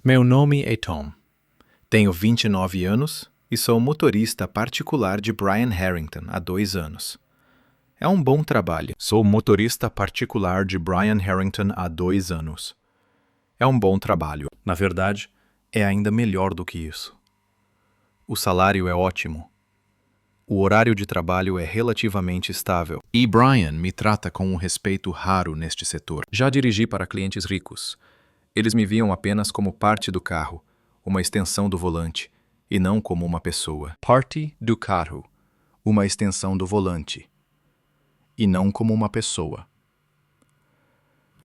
Meu nome é Tom. Tenho 29 anos e sou motorista particular de Brian Harrington há 2 anos. É um bom trabalho. Sou motorista particular de Brian Harrington há 2 anos. É um bom trabalho. Na verdade, é ainda melhor do que isso. O salário é ótimo. O horário de trabalho é relativamente estável. E Brian me trata com um respeito raro neste setor. Já dirigi para clientes ricos. Eles me viam apenas como parte do carro, uma extensão do volante, e não como uma pessoa. Parte do carro, uma extensão do volante, e não como uma pessoa.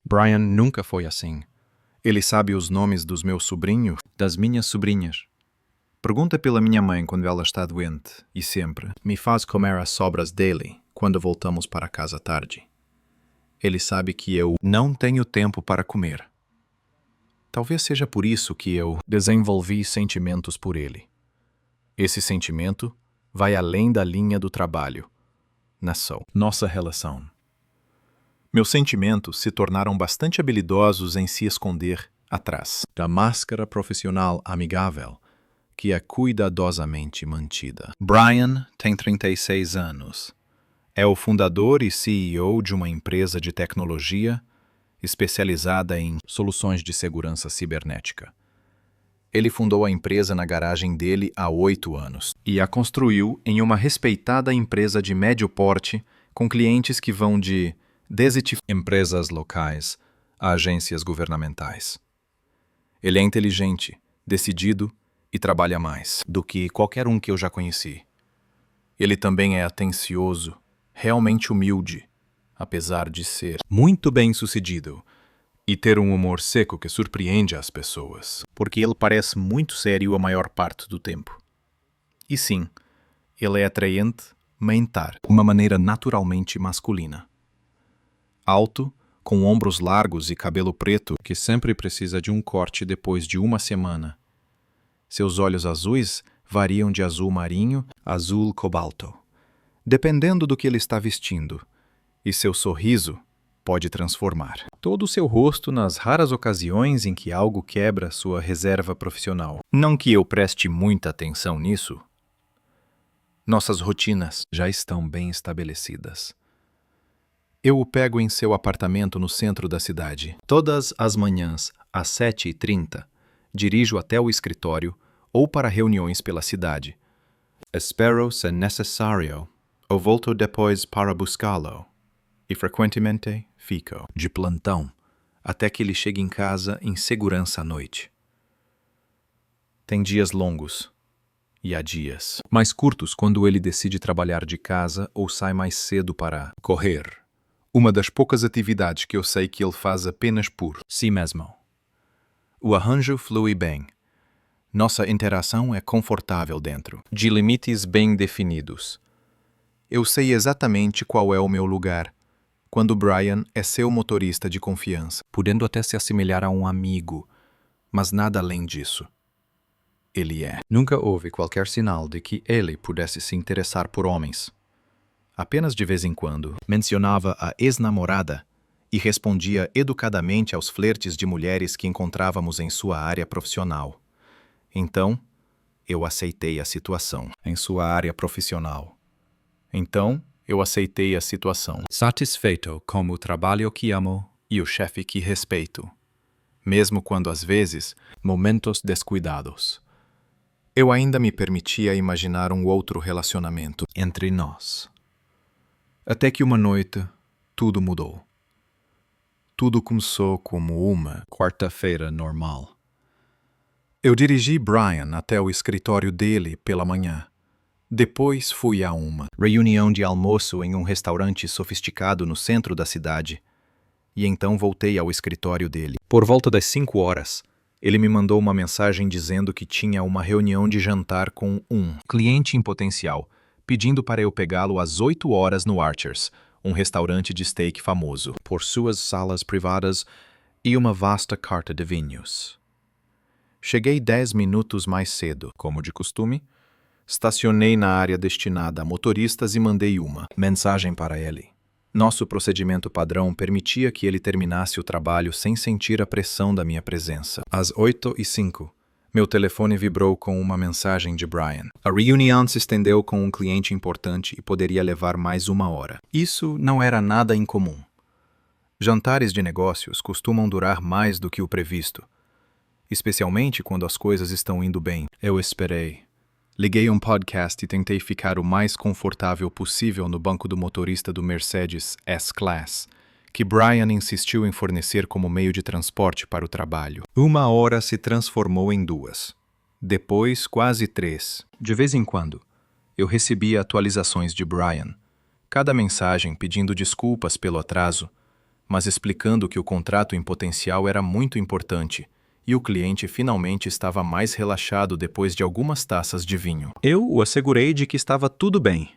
Brian nunca foi assim. Ele sabe os nomes dos meus sobrinhos, das minhas sobrinhas. Pergunta pela minha mãe quando ela está doente, e sempre me faz comer as sobras dele quando voltamos para casa tarde. Ele sabe que eu não tenho tempo para comer. Talvez seja por isso que eu desenvolvi sentimentos por ele. Esse sentimento vai além da linha do trabalho. Nossa relação. Meus sentimentos se tornaram bastante habilidosos em se esconder atrás da máscara profissional amigável que é cuidadosamente mantida. Brian tem 36 anos. É o fundador e CEO de uma empresa de tecnologia especializada em soluções de segurança cibernética. Ele fundou a empresa na garagem dele há 8 anos e a construiu em uma respeitada empresa de médio porte com clientes que vão de empresas locais a agências governamentais. Ele é inteligente, decidido e trabalha mais do que qualquer um que eu já conheci. Ele também é atencioso, realmente humilde, apesar de ser muito bem-sucedido e ter um humor seco que surpreende as pessoas, porque ele parece muito sério a maior parte do tempo. E sim, ele é atraente, mental, de uma maneira naturalmente masculina. Alto, com ombros largos e cabelo preto, que sempre precisa de um corte depois de uma semana. Seus olhos azuis variam de azul marinho a azul cobalto, dependendo do que ele está vestindo. E seu sorriso pode transformar todo o seu rosto nas raras ocasiões em que algo quebra sua reserva profissional. Não que eu preste muita atenção nisso. Nossas rotinas já estão bem estabelecidas. Eu o pego em seu apartamento no centro da cidade. Todas as manhãs, às 7h30, dirijo até o escritório ou para reuniões pela cidade. Espero, se necessário, ou volto depois para buscá-lo. E frequentemente fico de plantão até que ele chegue em casa em segurança à noite. Tem dias longos e há dias mais curtos quando ele decide trabalhar de casa ou sai mais cedo para correr. Uma das poucas atividades que eu sei que ele faz apenas por si mesmo. O arranjo flui bem. Nossa interação é confortável dentro de limites bem definidos. Eu sei exatamente qual é o meu lugar quando Brian é seu motorista de confiança, podendo até se assemelhar a um amigo, mas nada além disso. Ele é. Nunca houve qualquer sinal de que ele pudesse se interessar por homens. Apenas de vez em quando mencionava a ex-namorada e respondia educadamente aos flertes de mulheres que encontrávamos em sua área profissional. Então, eu aceitei a situação. Em sua área profissional. Satisfeito com o trabalho que amo e o chefe que respeito. Mesmo quando, às vezes, momentos descuidados. Eu ainda me permitia imaginar um outro relacionamento entre nós. Até que uma noite, tudo mudou. Tudo começou como uma quarta-feira normal. Eu dirigi Brian até o escritório dele pela manhã. Depois fui a uma reunião de almoço em um restaurante sofisticado no centro da cidade. E então voltei ao escritório dele. Por volta das 5 horas, ele me mandou uma mensagem dizendo que tinha uma reunião de jantar com um cliente em potencial, pedindo para eu pegá-lo às 8 horas no Archer's, um restaurante de steak famoso por suas salas privadas e uma vasta carta de vinhos. Cheguei 10 minutos mais cedo, como de costume. Estacionei na área destinada a motoristas e mandei uma mensagem para ele. Nosso procedimento padrão permitia que ele terminasse o trabalho sem sentir a pressão da minha presença. Às 8h05, meu telefone vibrou com uma mensagem de Brian. A reunião se estendeu com um cliente importante e poderia levar mais 1 hora. Isso não era nada incomum. Jantares de negócios costumam durar mais do que o previsto, especialmente quando as coisas estão indo bem. Eu esperei. Liguei um podcast e tentei ficar o mais confortável possível no banco do motorista do Mercedes S-Class, que Brian insistiu em fornecer como meio de transporte para o trabalho. 1 hora se transformou em 2. Depois, quase 3. De vez em quando, eu recebia atualizações de Brian. Cada mensagem pedindo desculpas pelo atraso, mas explicando que o contrato em potencial era muito importante e o cliente finalmente estava mais relaxado depois de algumas taças de vinho. Eu o assegurei de que estava tudo bem.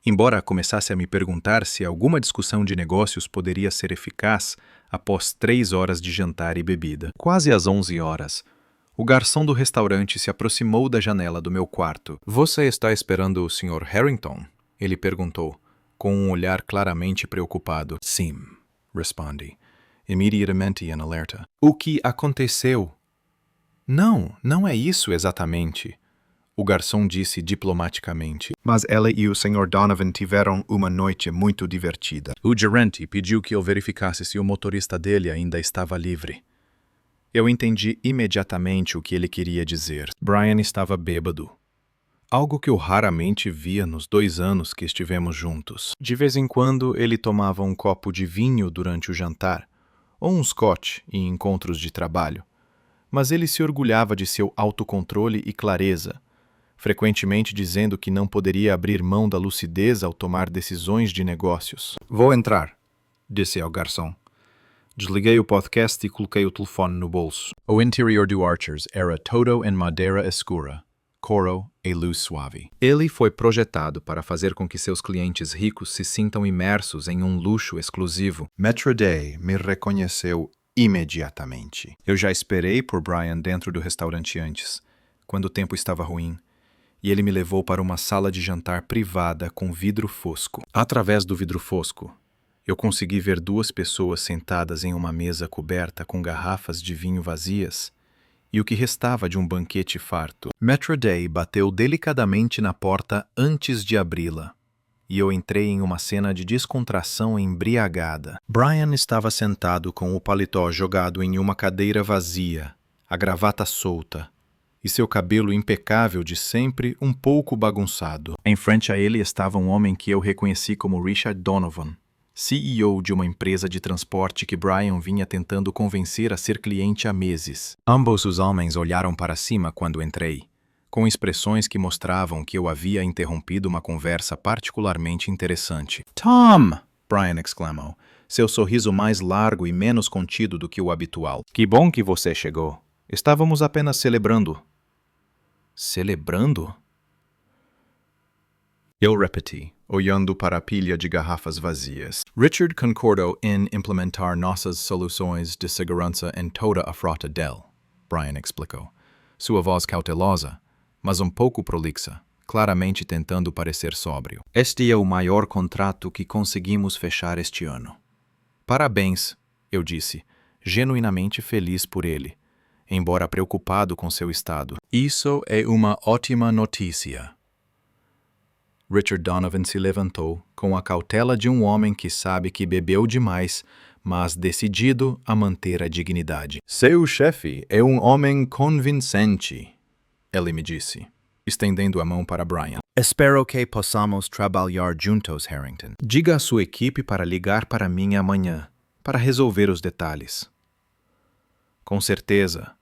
Embora começasse a me perguntar se alguma discussão de negócios poderia ser eficaz após 3 horas de jantar e bebida. Quase às 11 horas, o garçom do restaurante se aproximou da janela do meu quarto. Você está esperando o Sr. Harrington? Ele perguntou, com um olhar claramente preocupado. Sim, respondi, imediatamente em alerta. O que aconteceu? Não é isso exatamente, o garçom disse diplomaticamente. Mas ela e o Sr. Donovan tiveram uma noite muito divertida. O gerente pediu que eu verificasse se o motorista dele ainda estava livre. Eu entendi imediatamente o que ele queria dizer. Brian estava bêbado. Algo que eu raramente via nos 2 anos que estivemos juntos. De vez em quando, ele tomava um copo de vinho durante o jantar, ou um scotch em encontros de trabalho. Mas ele se orgulhava de seu autocontrole e clareza, frequentemente dizendo que não poderia abrir mão da lucidez ao tomar decisões de negócios. Vou entrar, disse ao garçom. Desliguei o podcast e coloquei o telefone no bolso. O interior do Archers era todo em madeira escura, couro e luz suave. Ele foi projetado para fazer com que seus clientes ricos se sintam imersos em um luxo exclusivo. Metro Day me reconheceu imediatamente. Eu já esperei por Brian dentro do restaurante antes, quando o tempo estava ruim, e ele me levou para uma sala de jantar privada com vidro fosco. Através do vidro fosco, eu consegui ver 2 pessoas sentadas em uma mesa coberta com garrafas de vinho vazias e o que restava de um banquete farto. Metro Day bateu delicadamente na porta antes de abri-la, e eu entrei em uma cena de descontração embriagada. Brian estava sentado com o paletó jogado em uma cadeira vazia, a gravata solta, e seu cabelo impecável de sempre um pouco bagunçado. Em frente a ele estava um homem que eu reconheci como Richard Donovan, CEO de uma empresa de transporte que Brian vinha tentando convencer a ser cliente há meses. Ambos os homens olharam para cima quando entrei, com expressões que mostravam que eu havia interrompido uma conversa particularmente interessante. "Tom!" Brian exclamou, seu sorriso mais largo e menos contido do que o habitual. "Que bom que você chegou. Estávamos apenas celebrando." "Celebrando?" Eu repeti, olhando para a pilha de garrafas vazias. Richard concordou em implementar nossas soluções de segurança em toda a frota dele, Brian explicou, sua voz cautelosa, mas um pouco prolixa, claramente tentando parecer sóbrio. "Este é o maior contrato que conseguimos fechar este ano." "Parabéns", eu disse, genuinamente feliz por ele, embora preocupado com seu estado. "Isso é uma ótima notícia." Richard Donovan se levantou, com a cautela de um homem que sabe que bebeu demais, mas decidido a manter a dignidade. "Seu chefe é um homem convincente", ele me disse, estendendo a mão para Brian. "Espero que possamos trabalhar juntos, Harrington. Diga à sua equipe para ligar para mim amanhã, para resolver os detalhes." "Com certeza."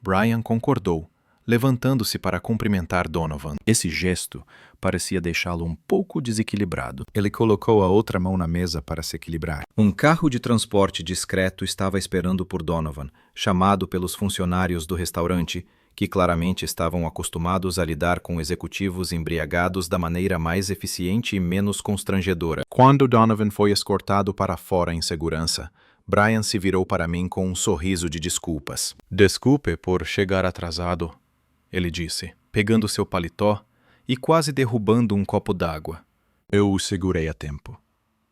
Brian concordou, levantando-se para cumprimentar Donovan. Esse gesto parecia deixá-lo um pouco desequilibrado. Ele colocou a outra mão na mesa para se equilibrar. Um carro de transporte discreto estava esperando por Donovan, chamado pelos funcionários do restaurante, que claramente estavam acostumados a lidar com executivos embriagados da maneira mais eficiente e menos constrangedora. Quando Donovan foi escortado para fora em segurança, Brian se virou para mim com um sorriso de desculpas. "Desculpe por chegar atrasado", ele disse, pegando seu paletó e quase derrubando um copo d'água. "Eu o segurei a tempo."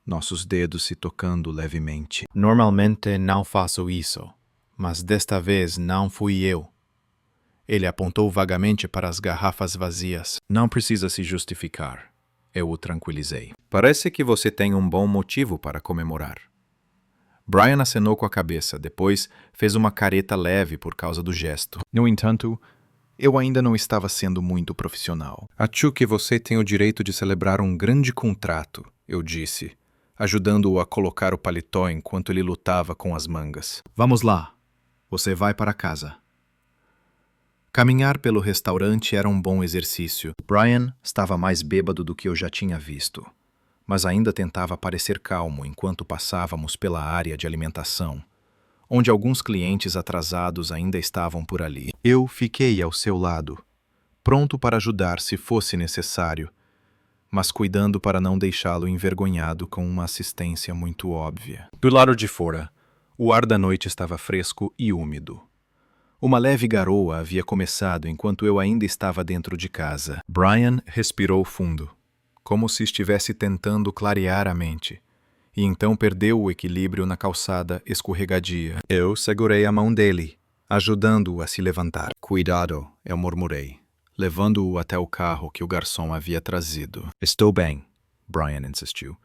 nossos dedos se tocando levemente. Normalmente não faço isso, mas desta vez não fui eu. Ele apontou vagamente para as garrafas vazias. Não precisa se justificar. Eu o tranquilizei. Parece que você tem um bom motivo para comemorar. Brian acenou com a cabeça, depois fez uma careta leve por causa do gesto. No entanto, eu ainda não estava sendo muito profissional. Acho que você tem o direito de celebrar um grande contrato, eu disse, ajudando-o a colocar o paletó enquanto ele lutava com as mangas. Vamos lá. Você vai para casa. Caminhar pelo restaurante era um bom exercício. Brian estava mais bêbado do que eu já tinha visto, mas ainda tentava parecer calmo enquanto passávamos pela área de alimentação, onde alguns clientes atrasados ainda estavam por ali. Eu fiquei ao seu lado, pronto para ajudar se fosse necessário, mas cuidando para não deixá-lo envergonhado com uma assistência muito óbvia. Do lado de fora, o ar da noite estava fresco e úmido. Uma leve garoa havia começado enquanto eu ainda estava dentro de casa. Brian respirou fundo, como se estivesse tentando clarear a mente, e então perdeu o equilíbrio na calçada escorregadia. Eu segurei a mão dele, ajudando-o a se levantar. Cuidado, eu murmurei, levando-o até o carro que o garçom havia trazido. Estou bem, Brian insistiu,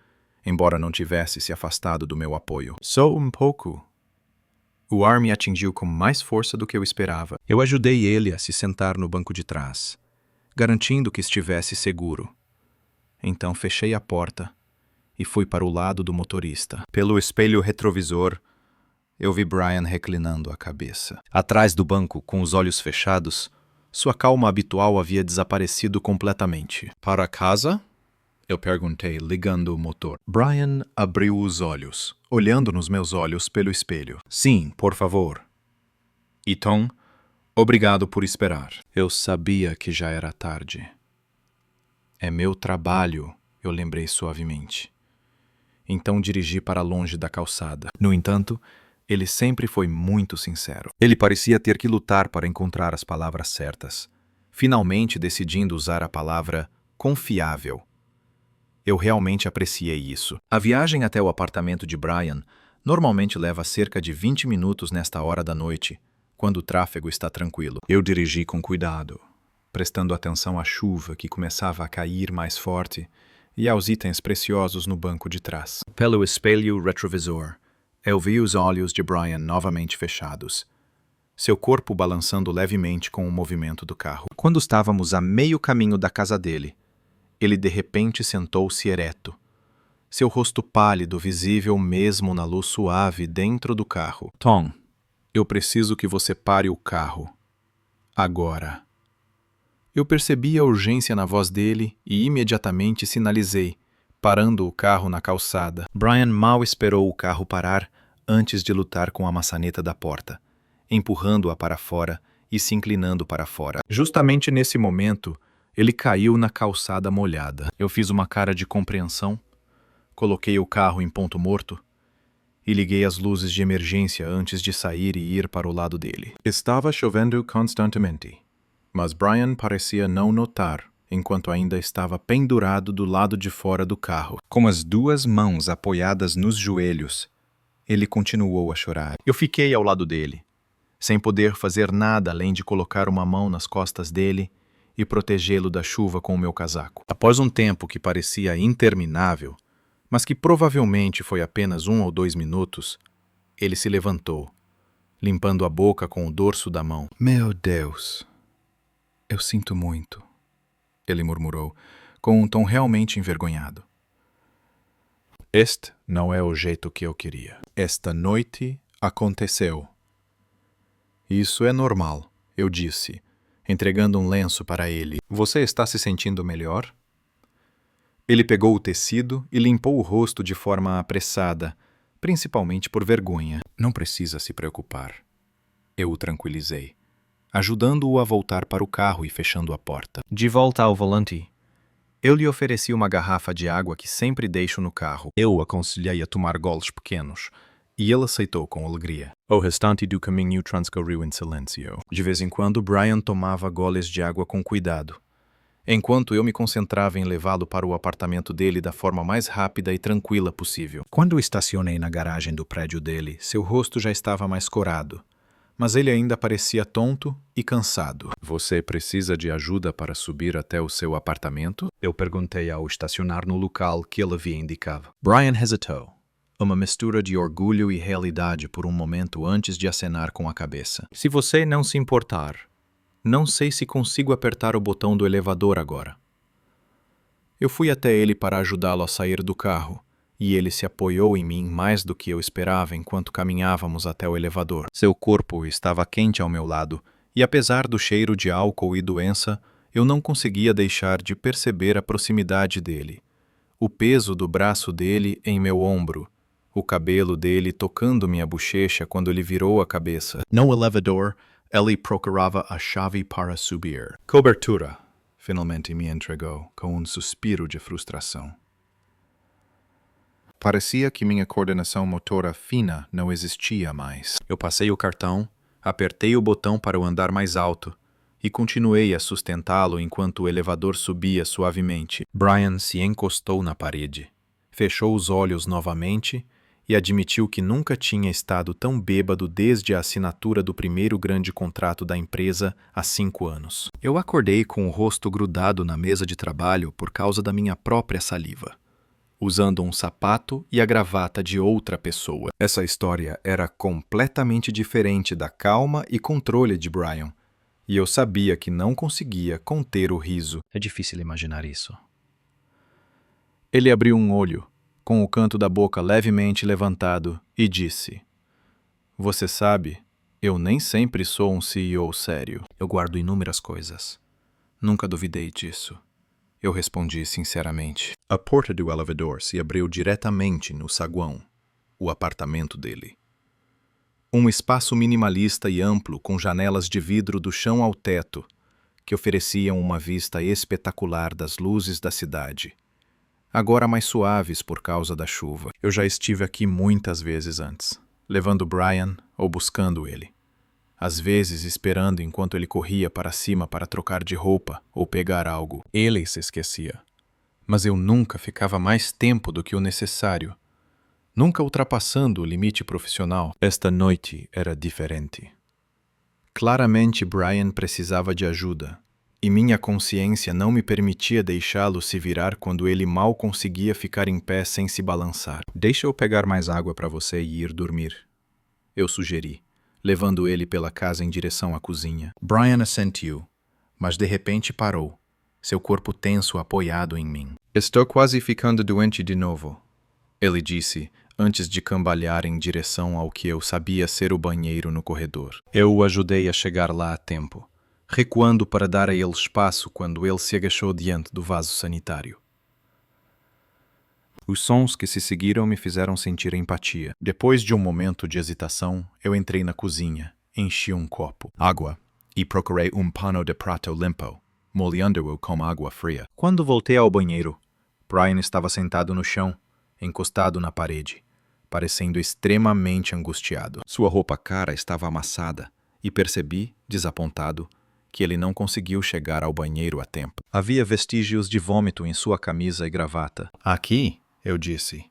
embora não tivesse se afastado do meu apoio. Só um pouco. O ar me atingiu com mais força do que eu esperava. Eu ajudei ele a se sentar no banco de trás, garantindo que estivesse seguro. Então fechei a porta e fui para o lado do motorista. Pelo espelho retrovisor, eu vi Brian reclinando a cabeça. Atrás do banco, com os olhos fechados, sua calma habitual havia desaparecido completamente. Para casa? Eu perguntei, ligando o motor. Brian abriu os olhos, olhando nos meus olhos pelo espelho. Sim, por favor. E Tom, obrigado por esperar. Eu sabia que já era tarde. É meu trabalho, eu lembrei suavemente. Então dirigi para longe da calçada. No entanto, ele sempre foi muito sincero. Ele parecia ter que lutar para encontrar as palavras certas, finalmente decidindo usar a palavra confiável. Eu realmente apreciei isso. A viagem até o apartamento de Brian normalmente leva cerca de 20 minutos nesta hora da noite, quando o tráfego está tranquilo. Eu dirigi com cuidado, prestando atenção à chuva que começava a cair mais forte e aos itens preciosos no banco de trás. Pelo espelho retrovisor, eu vi os olhos de Brian novamente fechados, seu corpo balançando levemente com o movimento do carro. Quando estávamos a meio caminho da casa dele, ele de repente sentou-se ereto, seu rosto pálido visível mesmo na luz suave dentro do carro. Tom, eu preciso que você pare o carro. Agora. Eu percebi a urgência na voz dele e imediatamente sinalizei, parando o carro na calçada. Brian mal esperou o carro parar antes de lutar com a maçaneta da porta, empurrando-a para fora e se inclinando para fora. Justamente nesse momento, ele caiu na calçada molhada. Eu fiz uma cara de compreensão, coloquei o carro em ponto morto e liguei as luzes de emergência antes de sair e ir para o lado dele. Estava chovendo constantemente, mas Brian parecia não notar enquanto ainda estava pendurado do lado de fora do carro. Com as duas mãos apoiadas nos joelhos, ele continuou a chorar. Eu fiquei ao lado dele, sem poder fazer nada além de colocar uma mão nas costas dele e protegê-lo da chuva com o meu casaco. Após um tempo que parecia interminável, mas que provavelmente foi apenas 1 ou 2 minutos, ele se levantou, limpando a boca com o dorso da mão. Meu Deus, eu sinto muito, ele murmurou, com um tom realmente envergonhado. Este não é o jeito que eu queria. Esta noite aconteceu. Isso é normal, eu disse, entregando um lenço para ele. Você está se sentindo melhor? Ele pegou o tecido e limpou o rosto de forma apressada, principalmente por vergonha. Não precisa se preocupar. Eu o tranquilizei, ajudando-o a voltar para o carro e fechando a porta. De volta ao volante, eu lhe ofereci uma garrafa de água que sempre deixo no carro. Eu o aconselhei a tomar goles pequenos, e ele aceitou com alegria. O restante do caminho transcorreu em silêncio. De vez em quando, Brian tomava goles de água com cuidado, enquanto eu me concentrava em levá-lo para o apartamento dele da forma mais rápida e tranquila possível. Quando estacionei na garagem do prédio dele, seu rosto já estava mais corado, mas ele ainda parecia tonto e cansado. Você precisa de ajuda para subir até o seu apartamento? Eu perguntei ao estacionar no local que ele havia indicado. Brian hesitou, uma mistura de orgulho e realidade por um momento antes de acenar com a cabeça. Se você não se importar, não sei se consigo apertar o botão do elevador agora. Eu fui até ele para ajudá-lo a sair do carro, e ele se apoiou em mim mais do que eu esperava enquanto caminhávamos até o elevador. Seu corpo estava quente ao meu lado, e apesar do cheiro de álcool e doença, eu não conseguia deixar de perceber a proximidade dele. O peso do braço dele em meu ombro, o cabelo dele tocando minha bochecha quando ele virou a cabeça. No elevador, ele procurava a chave para subir. Cobertura, finalmente me entregou, com um suspiro de frustração. Parecia que minha coordenação motora fina não existia mais. Eu passei o cartão, apertei o botão para o andar mais alto e continuei a sustentá-lo enquanto o elevador subia suavemente. Brian se encostou na parede, fechou os olhos novamente e admitiu que nunca tinha estado tão bêbado desde a assinatura do primeiro grande contrato da empresa há 5 anos. Eu acordei com o rosto grudado na mesa de trabalho por causa da minha própria saliva, usando um sapato e a gravata de outra pessoa. Essa história era completamente diferente da calma e controle de Brian, e eu sabia que não conseguia conter o riso. É difícil imaginar isso. Ele abriu um olho, com o canto da boca levemente levantado, e disse: "Você sabe, eu nem sempre sou um CEO sério. Eu guardo inúmeras coisas. Nunca duvidei disso." Eu respondi sinceramente. A porta do elevador se abriu diretamente no saguão, o apartamento dele. Um espaço minimalista e amplo com janelas de vidro do chão ao teto, que ofereciam uma vista espetacular das luzes da cidade, agora mais suaves por causa da chuva. Eu já estive aqui muitas vezes antes, levando Brian ou buscando ele. Às vezes esperando enquanto ele corria para cima para trocar de roupa ou pegar algo. Ele se esquecia. Mas eu nunca ficava mais tempo do que o necessário, nunca ultrapassando o limite profissional. Esta noite era diferente. Claramente Brian precisava de ajuda, e minha consciência não me permitia deixá-lo se virar quando ele mal conseguia ficar em pé sem se balançar. Deixa eu pegar mais água para você e ir dormir, eu sugeri, levando ele pela casa em direção à cozinha. Brian assentiu, mas de repente parou, seu corpo tenso apoiado em mim. Estou quase ficando doente de novo, ele disse, antes de cambalear em direção ao que eu sabia ser o banheiro no corredor. Eu o ajudei a chegar lá a tempo, recuando para dar a ele espaço quando ele se agachou diante do vaso sanitário. Os sons que se seguiram me fizeram sentir empatia. Depois de um momento de hesitação, eu entrei na cozinha, enchi um copo, água, e procurei um pano de prato limpo, molhando-o com água fria. Quando voltei ao banheiro, Brian estava sentado no chão, encostado na parede, parecendo extremamente angustiado. Sua roupa cara estava amassada, e percebi, desapontado, que ele não conseguiu chegar ao banheiro a tempo. Havia vestígios de vômito em sua camisa e gravata. Aqui, eu disse,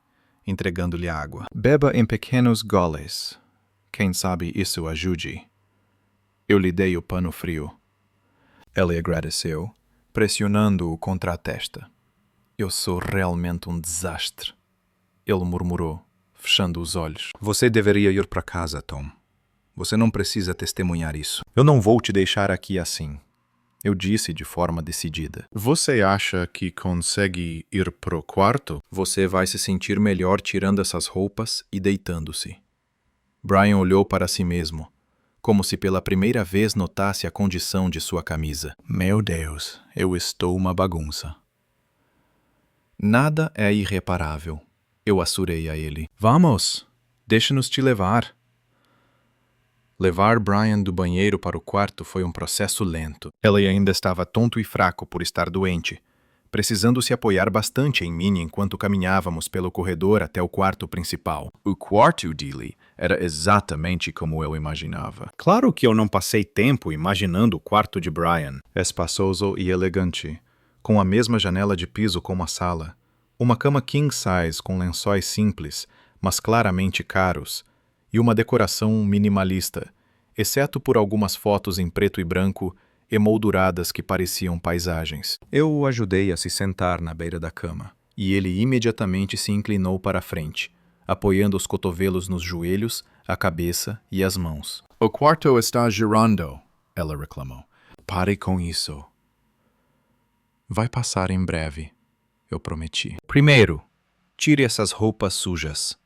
entregando-lhe água. Beba em pequenos goles. Quem sabe isso ajude. Eu lhe dei o pano frio. Ele agradeceu, pressionando-o contra a testa. Eu sou realmente um desastre, ele murmurou, fechando os olhos. Você deveria ir para casa, Tom. Você não precisa testemunhar isso. Eu não vou te deixar aqui assim, eu disse de forma decidida. Você acha que consegue ir pro quarto? Você vai se sentir melhor tirando essas roupas e deitando-se. Brian olhou para si mesmo, como se pela primeira vez notasse a condição de sua camisa. Meu Deus, eu estou uma bagunça. Nada é irreparável, eu assurei a ele. Vamos, deixa-nos te levar. Levar Brian do banheiro para o quarto foi um processo lento. Ele ainda estava tonto e fraco por estar doente, precisando se apoiar bastante em mim enquanto caminhávamos pelo corredor até o quarto principal. O quarto dele era exatamente como eu imaginava. Claro que eu não passei tempo imaginando o quarto de Brian. Espaçoso e elegante, com a mesma janela de piso como a sala, uma cama king size com lençóis simples, mas claramente caros, e uma decoração minimalista, exceto por algumas fotos em preto e branco emolduradas que pareciam paisagens. Eu o ajudei a se sentar na beira da cama, e ele imediatamente se inclinou para a frente, apoiando os cotovelos nos joelhos, a cabeça e as mãos. O quarto está girando, ela reclamou. Pare com isso. Vai passar em breve, eu prometi. Primeiro, tire essas roupas sujas.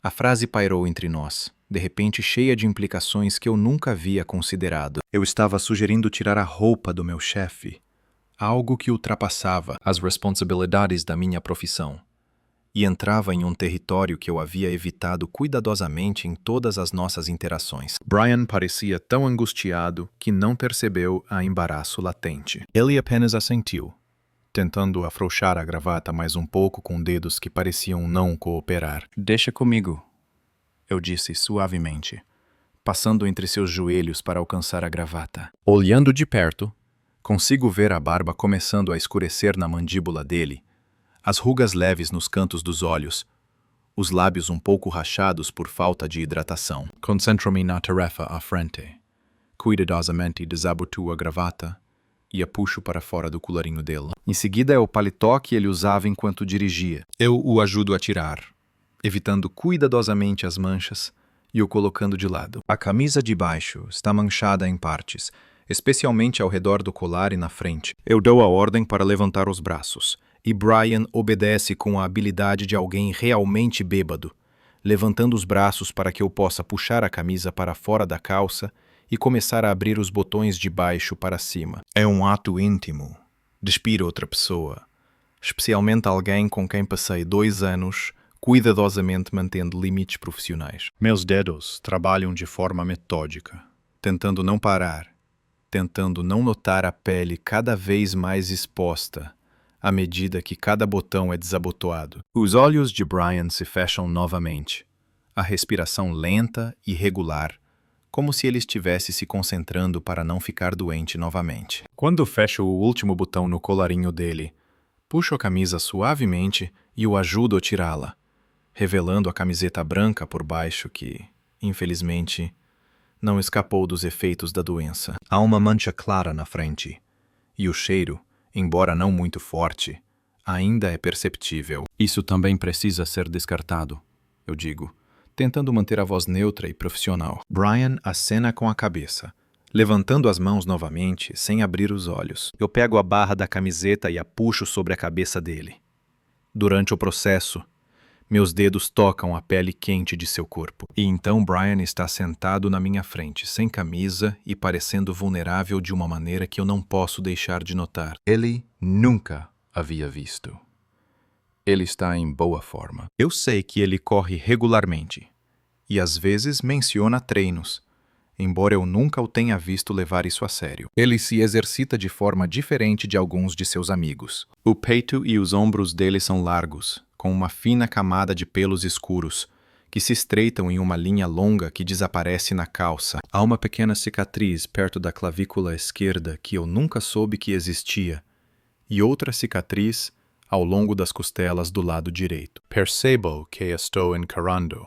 A frase pairou entre nós, de repente cheia de implicações que eu nunca havia considerado. Eu estava sugerindo tirar a roupa do meu chefe, algo que ultrapassava as responsabilidades da minha profissão, e entrava em um território que eu havia evitado cuidadosamente em todas as nossas interações. Brian parecia tão angustiado que não percebeu a embaraço latente. Ele apenas assentiu, tentando afrouxar a gravata mais um pouco com dedos que pareciam não cooperar. Deixa comigo, eu disse suavemente, passando entre seus joelhos para alcançar a gravata. Olhando de perto, consigo ver a barba começando a escurecer na mandíbula dele, as rugas leves nos cantos dos olhos, os lábios um pouco rachados por falta de hidratação. Concentro-me na tarefa à frente. Cuidadosamente desabotoo a gravata e a puxo para fora do colarinho dele. Em seguida é o paletó que ele usava enquanto dirigia. Eu o ajudo a tirar, evitando cuidadosamente as manchas e o colocando de lado. A camisa de baixo está manchada em partes, especialmente ao redor do colar e na frente. Eu dou a ordem para levantar os braços, e Brian obedece com a habilidade de alguém realmente bêbado, levantando os braços para que eu possa puxar a camisa para fora da calça e começar a abrir os botões de baixo para cima. É um ato íntimo. Despir outra pessoa, especialmente alguém com quem passei 2 anos cuidadosamente mantendo limites profissionais. Meus dedos trabalham de forma metódica, tentando não parar, tentando não notar a pele cada vez mais exposta à medida que cada botão é desabotoado. Os olhos de Brian se fecham novamente, a respiração lenta e regular, como se ele estivesse se concentrando para não ficar doente novamente. Quando fecho o último botão no colarinho dele, puxo a camisa suavemente e o ajudo a tirá-la, revelando a camiseta branca por baixo que, infelizmente, não escapou dos efeitos da doença. Há uma mancha clara na frente, e o cheiro, embora não muito forte, ainda é perceptível. Isso também precisa ser descartado, eu digo, tentando manter a voz neutra e profissional. Brian acena com a cabeça, levantando as mãos novamente, sem abrir os olhos. Eu pego a barra da camiseta e a puxo sobre a cabeça dele. Durante o processo, meus dedos tocam a pele quente de seu corpo. E então Brian está sentado na minha frente, sem camisa e parecendo vulnerável de uma maneira que eu não posso deixar de notar. Ele nunca havia visto. Ele está em boa forma. Eu sei que ele corre regularmente e às vezes menciona treinos, embora eu nunca o tenha visto levar isso a sério. Ele se exercita de forma diferente de alguns de seus amigos. O peito e os ombros dele são largos, com uma fina camada de pelos escuros, que se estreitam em uma linha longa que desaparece na calça. Há uma pequena cicatriz perto da clavícula esquerda que eu nunca soube que existia, e outra cicatriz ao longo das costelas do lado direito. Percebo que estou encarando,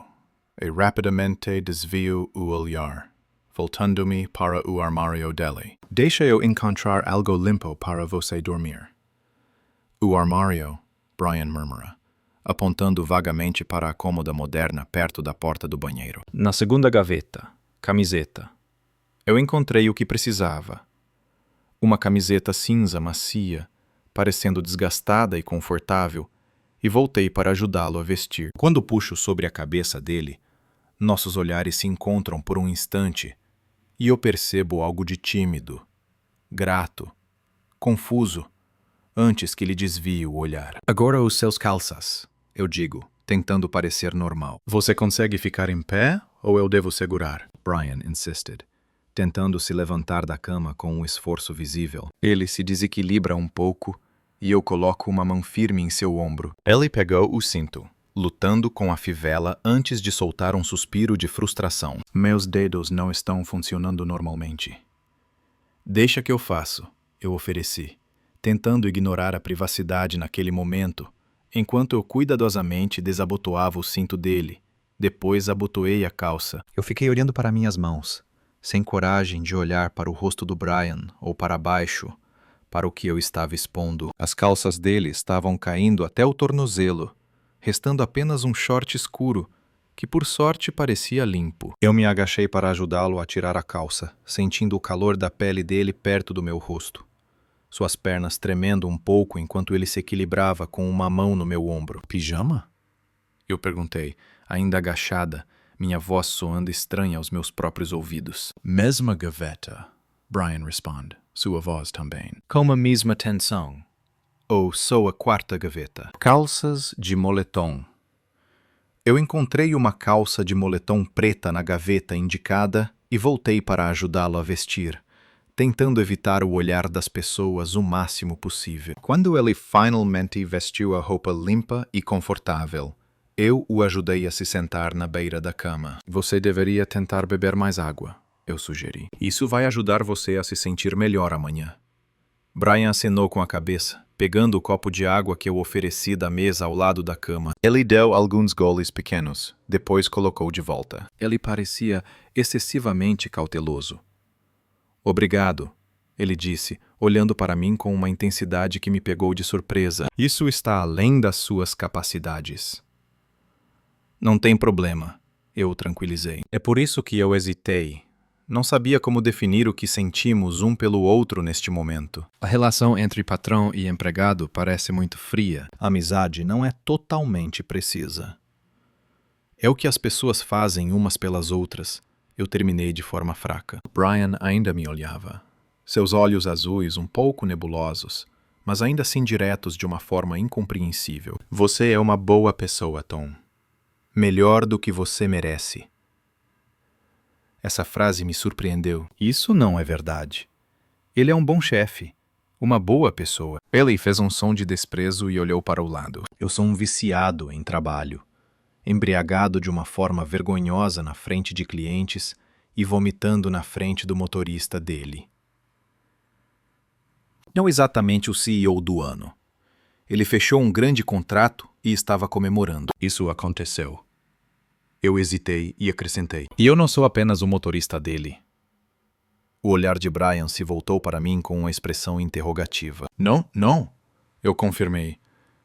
e rapidamente desvio o olhar, voltando-me para o armário dele. Deixa eu encontrar algo limpo para você dormir. O armário, Brian murmura, apontando vagamente para a cômoda moderna perto da porta do banheiro. Na segunda gaveta, camiseta. Eu encontrei o que precisava. Uma camiseta cinza macia, parecendo desgastada e confortável, e voltei para ajudá-lo a vestir. Quando puxo sobre a cabeça dele, nossos olhares se encontram por um instante e eu percebo algo de tímido, grato, confuso, antes que lhe desvie o olhar. Agora os seus calças, eu digo, tentando parecer normal. Você consegue ficar em pé ou eu devo segurar? Brian insisted, tentando se levantar da cama com um esforço visível. Ele se desequilibra um pouco e eu coloco uma mão firme em seu ombro. Ele pegou o cinto, lutando com a fivela antes de soltar um suspiro de frustração. Meus dedos não estão funcionando normalmente. Deixa que eu faço, eu ofereci, tentando ignorar a privacidade naquele momento, enquanto eu cuidadosamente desabotoava o cinto dele. Depois abotoei a calça. Eu fiquei olhando para minhas mãos, sem coragem de olhar para o rosto do Brian ou para baixo, para o que eu estava expondo. As calças dele estavam caindo até o tornozelo, restando apenas um short escuro, que por sorte parecia limpo. Eu me agachei para ajudá-lo a tirar a calça, sentindo o calor da pele dele perto do meu rosto. Suas pernas tremendo um pouco enquanto ele se equilibrava com uma mão no meu ombro. Pijama? Eu perguntei, ainda agachada, minha voz soando estranha aos meus próprios ouvidos. Mesma gaveta, Brian responde, sua voz também. Com a mesma tensão. Ou sou a quarta gaveta. Calças de moletom. Eu encontrei uma calça de moletom preta na gaveta indicada e voltei para ajudá-lo a vestir, tentando evitar o olhar das pessoas o máximo possível. Quando ele finalmente vestiu a roupa limpa e confortável, eu o ajudei a se sentar na beira da cama. Você deveria tentar beber mais água, eu sugeri. Isso vai ajudar você a se sentir melhor amanhã. Brian acenou com a cabeça, pegando o copo de água que eu ofereci da mesa ao lado da cama. Ele deu alguns goles pequenos, depois colocou de volta. Ele parecia excessivamente cauteloso. Obrigado, ele disse, olhando para mim com uma intensidade que me pegou de surpresa. Isso está além das suas capacidades. Não tem problema, eu o tranquilizei. É por isso que eu hesitei. Não sabia como definir o que sentimos um pelo outro neste momento. A relação entre patrão e empregado parece muito fria. A amizade não é totalmente precisa. É o que as pessoas fazem umas pelas outras. Eu terminei de forma fraca. Brian ainda me olhava. Seus olhos azuis um pouco nebulosos, mas ainda assim diretos de uma forma incompreensível. Você é uma boa pessoa, Tom. Melhor do que você merece. Essa frase me surpreendeu. Isso não é verdade. Ele é um bom chefe, uma boa pessoa. Ele fez um som de desprezo e olhou para o lado. Eu sou um viciado em trabalho, embriagado de uma forma vergonhosa na frente de clientes e vomitando na frente do motorista dele. Não exatamente o CEO do ano. Ele fechou um grande contrato e estava comemorando. Isso aconteceu. Eu hesitei e acrescentei. E eu não sou apenas o motorista dele. O olhar de Brian se voltou para mim com uma expressão interrogativa. Não, eu confirmei,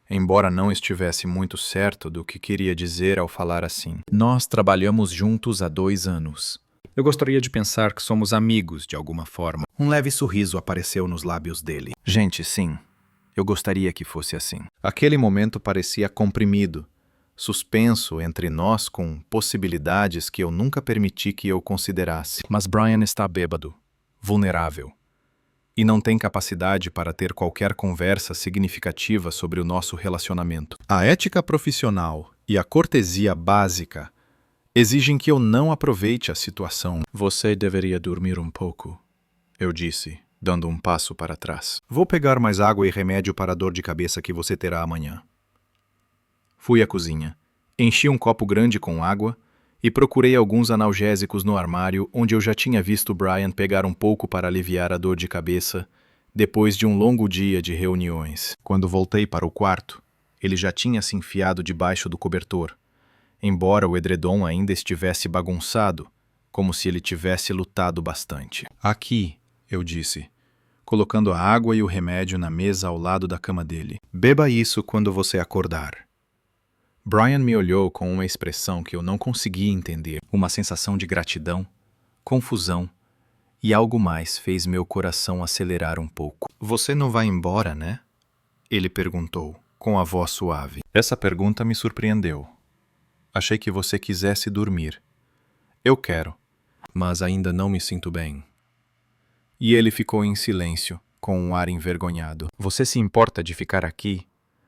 embora não estivesse muito certo do que queria dizer ao falar assim. Nós trabalhamos juntos há 2 anos. Eu gostaria de pensar que somos amigos de alguma forma. Um leve sorriso apareceu nos lábios dele. Gente, sim. Eu gostaria que fosse assim. Aquele momento parecia comprimido, suspenso entre nós com possibilidades que eu nunca permiti que eu considerasse. Mas Brian está bêbado, vulnerável, e não tem capacidade para ter qualquer conversa significativa sobre o nosso relacionamento. A ética profissional e a cortesia básica exigem que eu não aproveite a situação. Você deveria dormir um pouco, eu disse, dando um passo para trás. Vou pegar mais água e remédio para a dor de cabeça que você terá amanhã. Fui à cozinha, enchi um copo grande com água e procurei alguns analgésicos no armário onde eu já tinha visto Brian pegar um pouco para aliviar a dor de cabeça depois de um longo dia de reuniões. Quando voltei para o quarto, ele já tinha se enfiado debaixo do cobertor, embora o edredom ainda estivesse bagunçado, como se ele tivesse lutado bastante. Aqui, eu disse, colocando a água e o remédio na mesa ao lado da cama dele. Beba isso quando você acordar. Brian me olhou com uma expressão que eu não conseguia entender. Uma sensação de gratidão, confusão e algo mais fez meu coração acelerar um pouco. Você não vai embora, né? Ele perguntou, com a voz suave. Essa pergunta me surpreendeu. Achei que você quisesse dormir. Eu quero, mas ainda não me sinto bem. E ele ficou em silêncio, com um ar envergonhado. Você se importa de ficar aqui?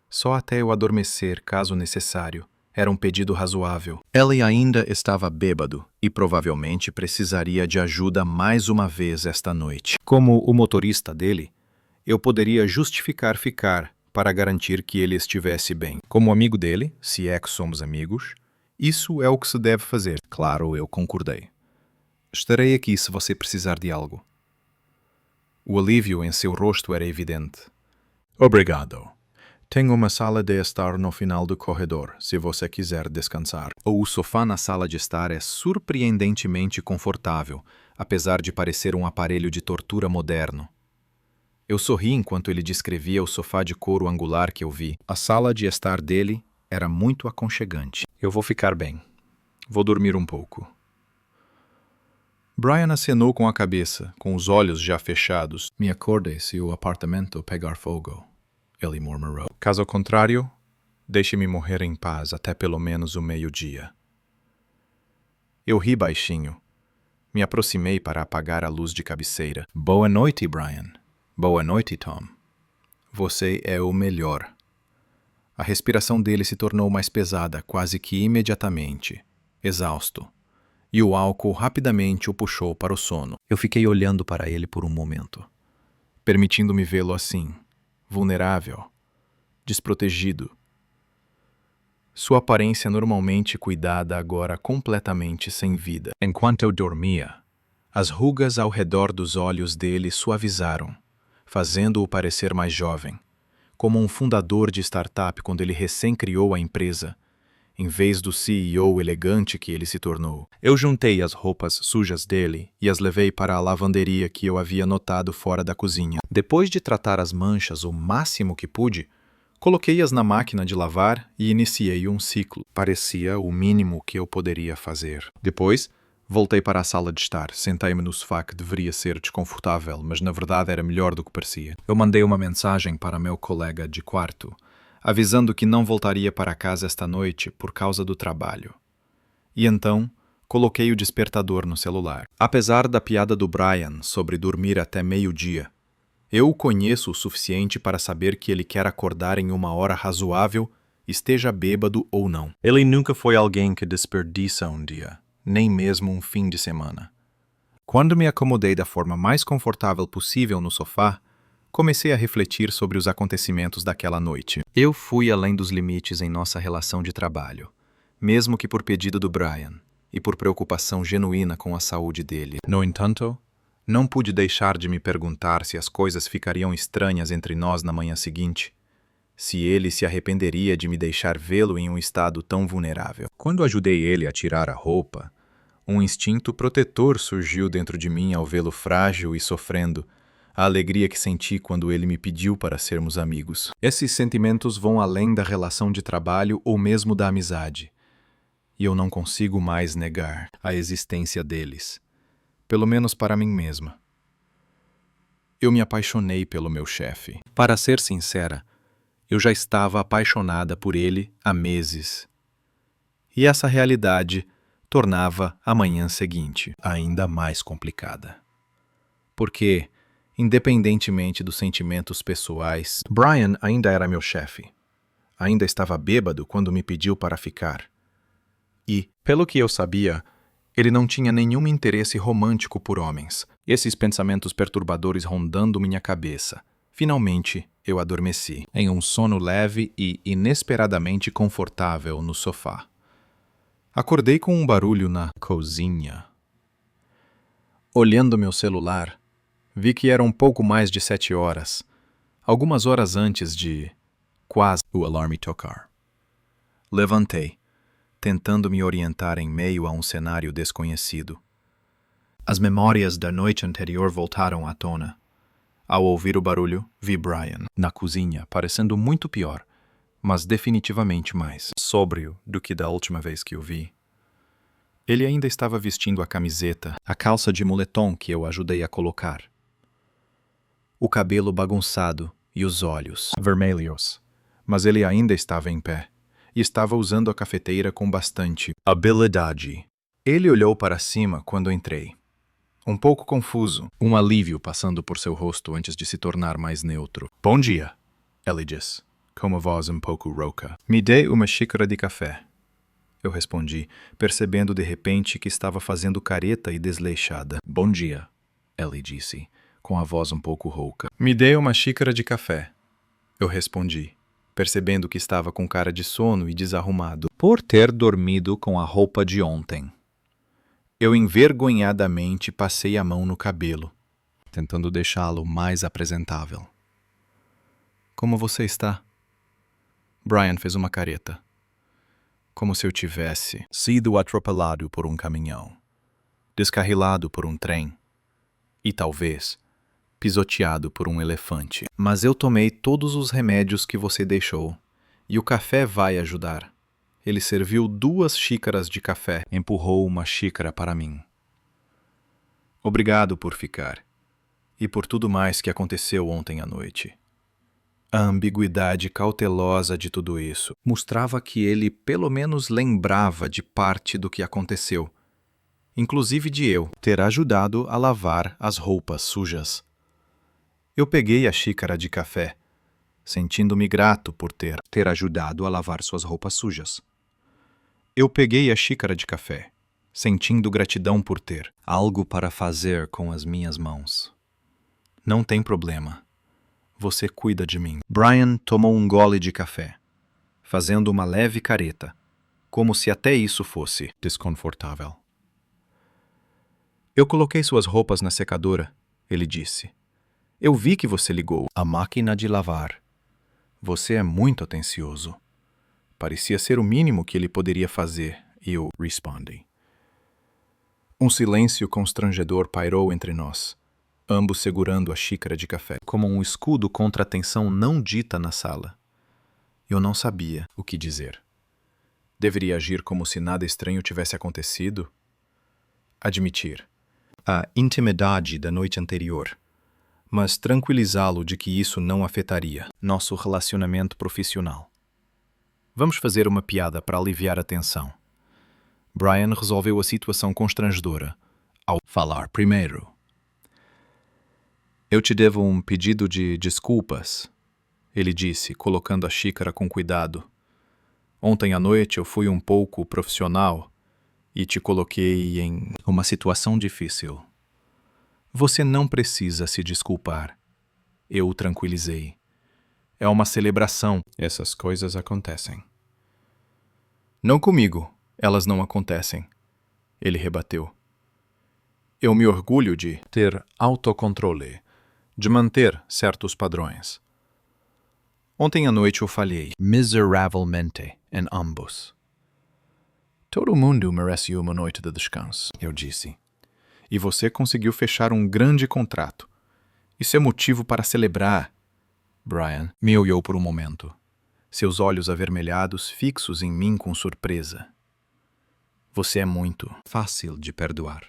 Só até eu adormecer, caso necessário. Era um pedido razoável. Ele ainda estava bêbado e provavelmente precisaria de ajuda mais uma vez esta noite. Como o motorista dele, eu poderia justificar ficar para garantir que ele estivesse bem. Como amigo dele, se é que somos amigos, isso é o que se deve fazer. Claro, eu concordei. Estarei aqui se você precisar de algo. O alívio em seu rosto era evidente. Obrigado. Tenho uma sala de estar no final do corredor, se você quiser descansar. O sofá na sala de estar é surpreendentemente confortável, apesar de parecer um aparelho de tortura moderno. Eu sorri enquanto ele descrevia o sofá de couro angular que eu vi. A sala de estar dele era muito aconchegante. Eu vou ficar bem. Vou dormir um pouco. Brian acenou com a cabeça, com os olhos já fechados. Me acorde se o apartamento pegar fogo, ele murmurou. Caso contrário, deixe-me morrer em paz até pelo menos o meio-dia. Eu ri baixinho. Me aproximei para apagar a luz de cabeceira. Boa noite, Brian. Boa noite, Tom. Você é o melhor. A respiração dele se tornou mais pesada, quase que imediatamente, exausto, e o álcool rapidamente o puxou para o sono. Eu fiquei olhando para ele por um momento, permitindo-me vê-lo assim, vulnerável, desprotegido. Sua aparência normalmente cuidada agora completamente sem vida. Enquanto eu dormia, as rugas ao redor dos olhos dele suavizaram, fazendo-o parecer mais jovem, como um fundador de startup quando ele recém criou a empresa, em vez do CEO elegante que ele se tornou. Eu juntei as roupas sujas dele e as levei para a lavanderia que eu havia notado fora da cozinha. Depois de tratar as manchas o máximo que pude, coloquei-as na máquina de lavar e iniciei um ciclo. Parecia o mínimo que eu poderia fazer. Depois, voltei para a sala de estar, sentei-me no sofá que deveria ser desconfortável, mas na verdade era melhor do que parecia. Eu mandei uma mensagem para meu colega de quarto, avisando que não voltaria para casa esta noite por causa do trabalho. E então, coloquei o despertador no celular. Apesar da piada do Brian sobre dormir até meio-dia, eu o conheço o suficiente para saber que ele quer acordar em uma hora razoável, esteja bêbado ou não. Ele nunca foi alguém que desperdiça um dia, nem mesmo um fim de semana. Quando me acomodei da forma mais confortável possível no sofá, comecei a refletir sobre os acontecimentos daquela noite. Eu fui além dos limites em nossa relação de trabalho, mesmo que por pedido do Brian, e por preocupação genuína com a saúde dele. No entanto, não pude deixar de me perguntar se as coisas ficariam estranhas entre nós na manhã seguinte, se ele se arrependeria de me deixar vê-lo em um estado tão vulnerável. Quando ajudei ele a tirar a roupa, um instinto protetor surgiu dentro de mim ao vê-lo frágil e sofrendo, a alegria que senti quando ele me pediu para sermos amigos. Esses sentimentos vão além da relação de trabalho ou mesmo da amizade, e eu não consigo mais negar a existência deles, pelo menos para mim mesma. Eu me apaixonei pelo meu chefe. Para ser sincera, eu já estava apaixonada por ele há meses. E essa realidade tornava a manhã seguinte ainda mais complicada. Porque, independentemente dos sentimentos pessoais, Brian ainda era meu chefe. Ainda estava bêbado quando me pediu para ficar. E, pelo que eu sabia, ele não tinha nenhum interesse romântico por homens. Esses pensamentos perturbadores rondando minha cabeça. Finalmente, eu adormeci, em um sono leve e inesperadamente confortável no sofá. Acordei com um barulho na cozinha. Olhando meu celular, vi que era um pouco mais de 7 horas, algumas horas antes de quase o alarme tocar. Levantei, tentando me orientar em meio a um cenário desconhecido. As memórias da noite anterior voltaram à tona. Ao ouvir o barulho, vi Brian na cozinha, parecendo muito pior, mas definitivamente mais sóbrio do que da última vez que o vi. Ele ainda estava vestindo a camiseta, a calça de moletom que eu ajudei a colocar. O cabelo bagunçado e os olhos vermelhos, mas ele ainda estava em pé e estava usando a cafeteira com bastante habilidade. Ele olhou para cima quando entrei. Um pouco confuso, um alívio passando por seu rosto antes de se tornar mais neutro. Bom dia, ele disse, com uma voz um pouco rouca. Me dê uma xícara de café. Eu respondi, percebendo de repente que estava fazendo careta e desleixada. Bom dia, ele disse, com a voz um pouco rouca. Me dê uma xícara de café. Eu respondi, percebendo que estava com cara de sono e desarrumado, por ter dormido com a roupa de ontem. Eu envergonhadamente passei a mão no cabelo, tentando deixá-lo mais apresentável. Como você está? Brian fez uma careta. Como se eu tivesse sido atropelado por um caminhão, descarrilado por um trem e, talvez, pisoteado por um elefante. Mas eu tomei todos os remédios que você deixou, e o café vai ajudar. Ele serviu 2 xícaras de café. Empurrou uma xícara para mim. Obrigado por ficar. E por tudo mais que aconteceu ontem à noite. A ambiguidade cautelosa de tudo isso mostrava que ele pelo menos lembrava de parte do que aconteceu, inclusive de eu ter ajudado a lavar as roupas sujas. Eu peguei a xícara de café, sentindo-me grato por ter ajudado a lavar suas roupas sujas. Eu peguei a xícara de café, sentindo gratidão por ter algo para fazer com as minhas mãos. Não tem problema. Você cuida de mim. Brian tomou um gole de café, fazendo uma leve careta, como se até isso fosse desconfortável. Eu coloquei suas roupas na secadora, ele disse. Eu vi que você ligou a máquina de lavar. Você é muito atencioso. Parecia ser o mínimo que ele poderia fazer, e eu respondi. Um silêncio constrangedor pairou entre nós, ambos segurando a xícara de café, como um escudo contra a tensão não dita na sala. Eu não sabia o que dizer. Deveria agir como se nada estranho tivesse acontecido? Admitir a intimidade da noite anterior, mas tranquilizá-lo de que isso não afetaria nosso relacionamento profissional. Vamos fazer uma piada para aliviar a tensão. Brian resolveu a situação constrangedora ao falar primeiro. Eu te devo um pedido de desculpas, ele disse, colocando a xícara com cuidado. Ontem à noite eu fui um pouco profissional e te coloquei em uma situação difícil. Você não precisa se desculpar. Eu o tranquilizei. É uma celebração. Essas coisas acontecem. Não comigo. Elas não acontecem. Ele rebateu. Eu me orgulho de ter autocontrole, de manter certos padrões. Ontem à noite eu falhei miseravelmente em ambos. Todo mundo merece uma noite de descanso, eu disse. E você conseguiu fechar um grande contrato. Isso é motivo para celebrar. Brian me olhou por um momento, seus olhos avermelhados fixos em mim com surpresa. Você é muito fácil de perdoar.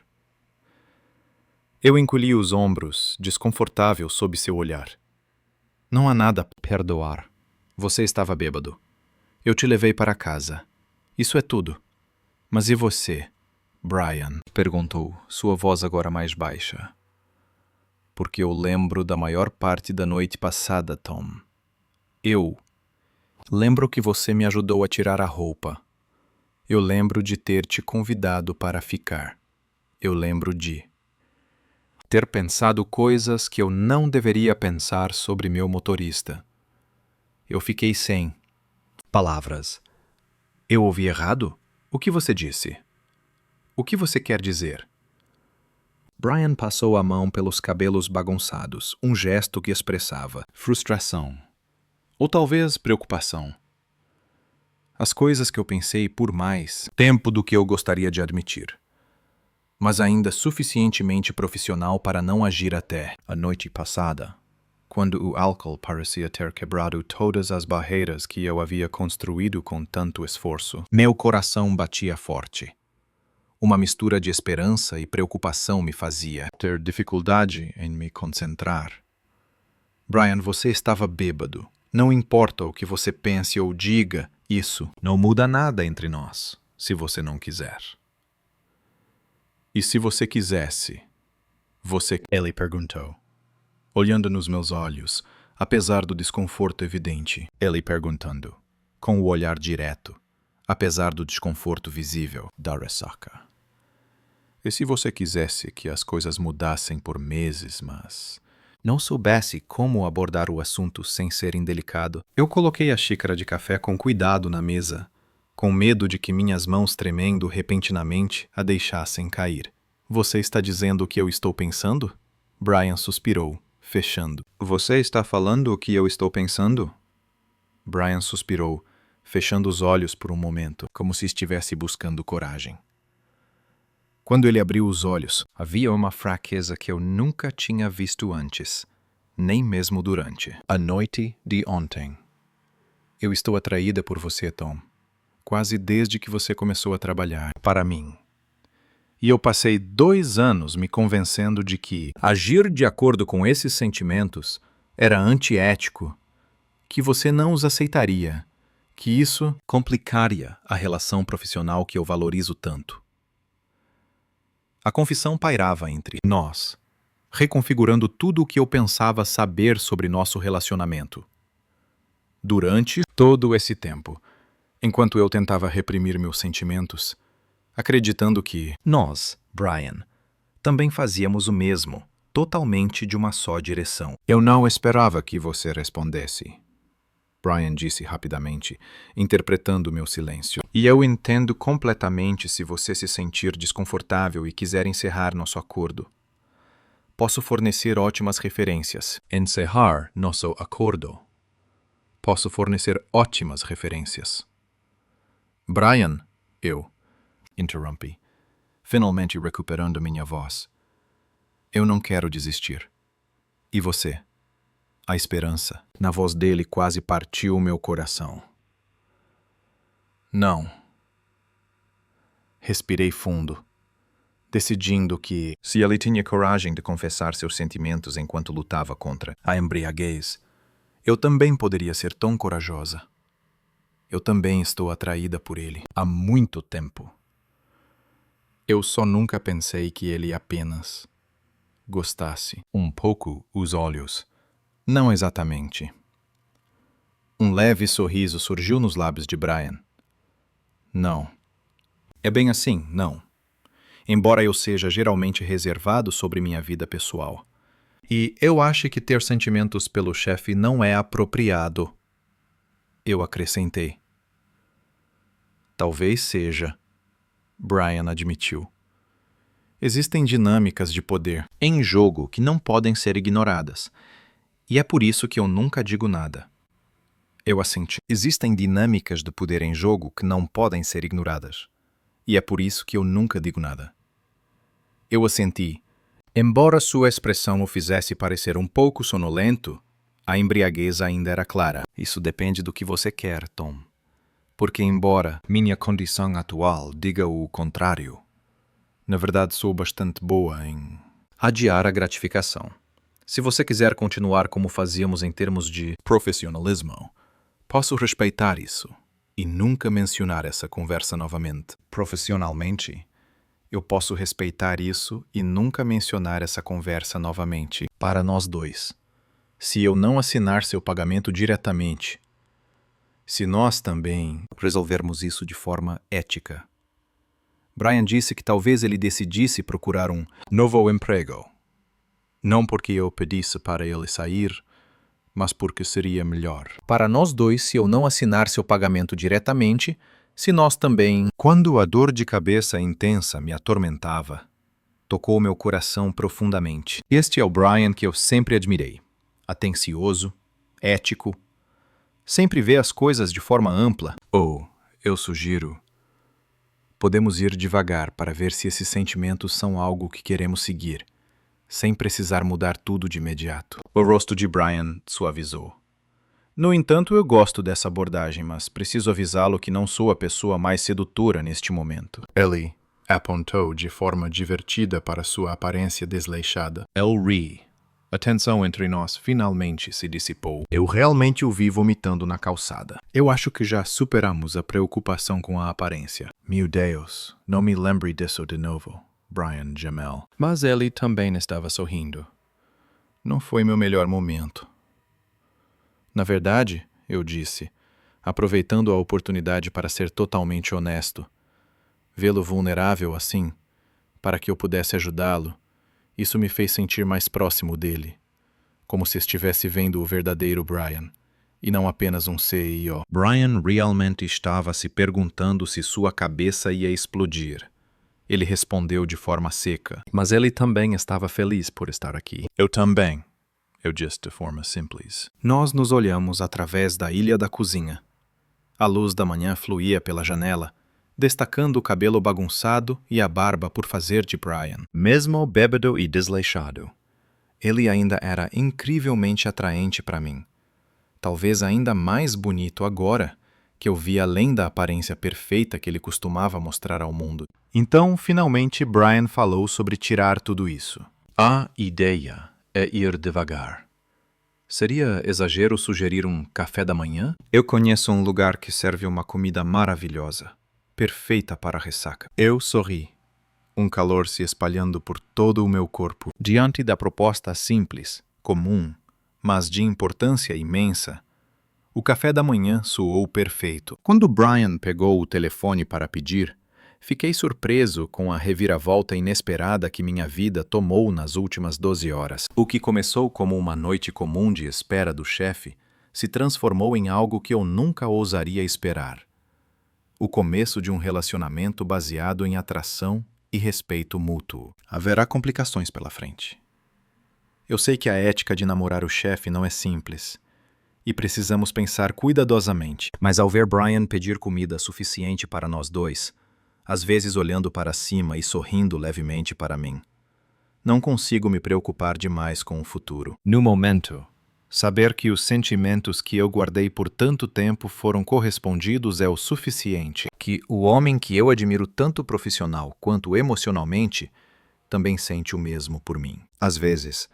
Eu encolhi os ombros, desconfortável sob seu olhar. Não há nada a perdoar. Você estava bêbado. Eu te levei para casa. Isso é tudo. Mas e você, Brian? Perguntou, sua voz agora mais baixa. Porque eu lembro da maior parte da noite passada, Tom. Eu lembro que você me ajudou a tirar a roupa. Eu lembro de ter te convidado para ficar. Eu lembro de ter pensado coisas que eu não deveria pensar sobre meu motorista. Eu fiquei sem palavras. Eu ouvi errado? O que você disse? O que você quer dizer? Brian passou a mão pelos cabelos bagunçados, um gesto que expressava frustração. Ou talvez preocupação. As coisas que eu pensei por mais tempo do que eu gostaria de admitir. Mas ainda suficientemente profissional para não agir até a noite passada, quando o álcool parecia ter quebrado todas as barreiras que eu havia construído com tanto esforço. Meu coração batia forte. Uma mistura de esperança e preocupação me fazia ter dificuldade em me concentrar. Brian, você estava bêbado. Não importa o que você pense ou diga, isso não muda nada entre nós, se você não quiser. E se você quisesse, você... Ele perguntou, olhando nos meus olhos, apesar do desconforto evidente. Ele perguntando, com o olhar direto, apesar do desconforto visível da ressaca. E se você quisesse que as coisas mudassem por meses, mas não soubesse como abordar o assunto sem ser indelicado? Eu coloquei a xícara de café com cuidado na mesa, com medo de que minhas mãos tremendo repentinamente a deixassem cair. Você está dizendo o que eu estou pensando? Brian suspirou, fechando. Você está falando o que eu estou pensando? Brian suspirou, fechando os olhos por um momento, como se estivesse buscando coragem. Quando ele abriu os olhos, havia uma fraqueza que eu nunca tinha visto antes, nem mesmo durante a noite de ontem. Eu estou atraída por você, Tom, quase desde que você começou a trabalhar para mim. E eu passei 2 anos me convencendo de que agir de acordo com esses sentimentos era antiético, que você não os aceitaria, que isso complicaria a relação profissional que eu valorizo tanto. A confissão pairava entre nós, reconfigurando tudo o que eu pensava saber sobre nosso relacionamento. Durante todo esse tempo, enquanto eu tentava reprimir meus sentimentos, acreditando que nós, Brian, também fazíamos o mesmo, totalmente de uma só direção. Eu não esperava que você respondesse, Brian disse rapidamente, interpretando meu silêncio. E eu entendo completamente se você se sentir desconfortável e quiser encerrar nosso acordo. Posso fornecer ótimas referências. Encerrar nosso acordo. Posso fornecer ótimas referências. Brian, eu interrompi, finalmente recuperando minha voz. Eu não quero desistir. E você? A esperança, na voz dele, quase partiu o meu coração. Não. Respirei fundo, decidindo que, se ele tinha coragem de confessar seus sentimentos enquanto lutava contra a embriaguez, eu também poderia ser tão corajosa. Eu também estou atraída por ele há muito tempo. Eu só nunca pensei que ele apenas gostasse um pouco os olhos. Não exatamente. Um leve sorriso surgiu nos lábios de Brian. Não. É bem assim, não. Embora eu seja geralmente reservado sobre minha vida pessoal. E eu acho que ter sentimentos pelo chefe não é apropriado. Eu acrescentei. Talvez seja, Brian admitiu. Existem dinâmicas de poder em jogo que não podem ser ignoradas. E é por isso que eu nunca digo nada. Eu assenti. Existem dinâmicas de poder em jogo que não podem ser ignoradas. E é por isso que eu nunca digo nada. Eu assenti. Embora sua expressão o fizesse parecer um pouco sonolento, a embriaguez ainda era clara. Isso depende do que você quer, Tom. Porque embora minha condição atual diga o contrário, na verdade sou bastante boa em adiar a gratificação. Se você quiser continuar como fazíamos em termos de profissionalismo, posso respeitar isso e nunca mencionar essa conversa novamente. Profissionalmente, eu posso respeitar isso e nunca mencionar essa conversa novamente para nós dois. Se eu não assinar seu pagamento diretamente, se nós também resolvermos isso de forma ética. Brian disse que talvez ele decidisse procurar um novo emprego. Não porque eu pedisse para ele sair, mas porque seria melhor para nós dois se eu não assinar seu pagamento diretamente, se nós também... Quando a dor de cabeça intensa me atormentava, tocou meu coração profundamente. Este é o Brian que eu sempre admirei. Atencioso, ético, sempre vê as coisas de forma ampla. Ou, eu sugiro, podemos ir devagar para ver se esses sentimentos são algo que queremos seguir, sem precisar mudar tudo de imediato. O rosto de Brian suavizou. No entanto, eu gosto dessa abordagem, mas preciso avisá-lo que não sou a pessoa mais sedutora neste momento. Ele apontou de forma divertida para sua aparência desleixada. Ele ri. A tensão entre nós finalmente se dissipou. Eu realmente o vi vomitando na calçada. Eu acho que já superamos a preocupação com a aparência. Meu Deus, não me lembre disso de novo. Brian gemeu. Mas ele também estava sorrindo. Não foi meu melhor momento. Na verdade, eu disse, aproveitando a oportunidade para ser totalmente honesto, vê-lo vulnerável assim, para que eu pudesse ajudá-lo, isso me fez sentir mais próximo dele, como se estivesse vendo o verdadeiro Brian, e não apenas um CEO. Brian realmente estava se perguntando se sua cabeça ia explodir. Ele respondeu de forma seca, mas ele também estava feliz por estar aqui. Eu também, eu disse de forma simples. Nós nos olhamos através da ilha da cozinha. A luz da manhã fluía pela janela, destacando o cabelo bagunçado e a barba por fazer de Brian. Mesmo bêbado e desleixado, ele ainda era incrivelmente atraente para mim. Talvez ainda mais bonito agora, que eu vi além da aparência perfeita que ele costumava mostrar ao mundo. Então, finalmente, Brian falou sobre tirar tudo isso. A ideia é ir devagar. Seria exagero sugerir um café da manhã? Eu conheço um lugar que serve uma comida maravilhosa, perfeita para a ressaca. Eu sorri, um calor se espalhando por todo o meu corpo. Diante da proposta simples, comum, mas de importância imensa, o café da manhã soou perfeito. Quando Brian pegou o telefone para pedir, fiquei surpreso com a reviravolta inesperada que minha vida tomou nas últimas 12 horas. O que começou como uma noite comum de espera do chefe se transformou em algo que eu nunca ousaria esperar. O começo de um relacionamento baseado em atração e respeito mútuo. Haverá complicações pela frente. Eu sei que a ética de namorar o chefe não é simples, e precisamos pensar cuidadosamente. Mas ao ver Brian pedir comida suficiente para nós dois, às vezes olhando para cima e sorrindo levemente para mim, não consigo me preocupar demais com o futuro. No momento, saber que os sentimentos que eu guardei por tanto tempo foram correspondidos é o suficiente. Que o homem que eu admiro tanto profissional quanto emocionalmente também sente o mesmo por mim. Às vezes,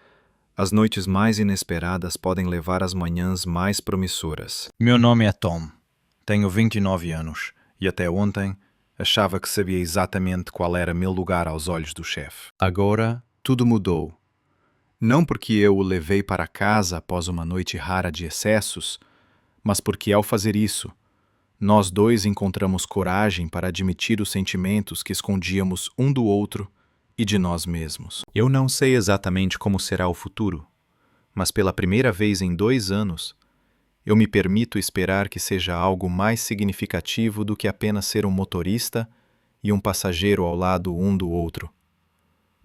as noites mais inesperadas podem levar às manhãs mais promissoras. Meu nome é Tom. Tenho 29 anos e até ontem achava que sabia exatamente qual era meu lugar aos olhos do chefe. Agora, tudo mudou. Não porque eu o levei para casa após uma noite rara de excessos, mas porque ao fazer isso, nós dois encontramos coragem para admitir os sentimentos que escondíamos um do outro e de nós mesmos. Eu não sei exatamente como será o futuro, mas pela primeira vez em 2 anos, eu me permito esperar que seja algo mais significativo do que apenas ser um motorista e um passageiro ao lado um do outro,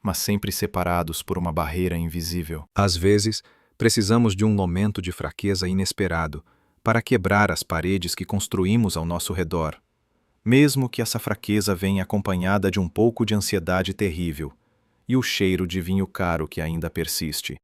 mas sempre separados por uma barreira invisível. Às vezes, precisamos de um momento de fraqueza inesperado para quebrar as paredes que construímos ao nosso redor, mesmo que essa fraqueza venha acompanhada de um pouco de ansiedade terrível e o cheiro de vinho caro que ainda persiste.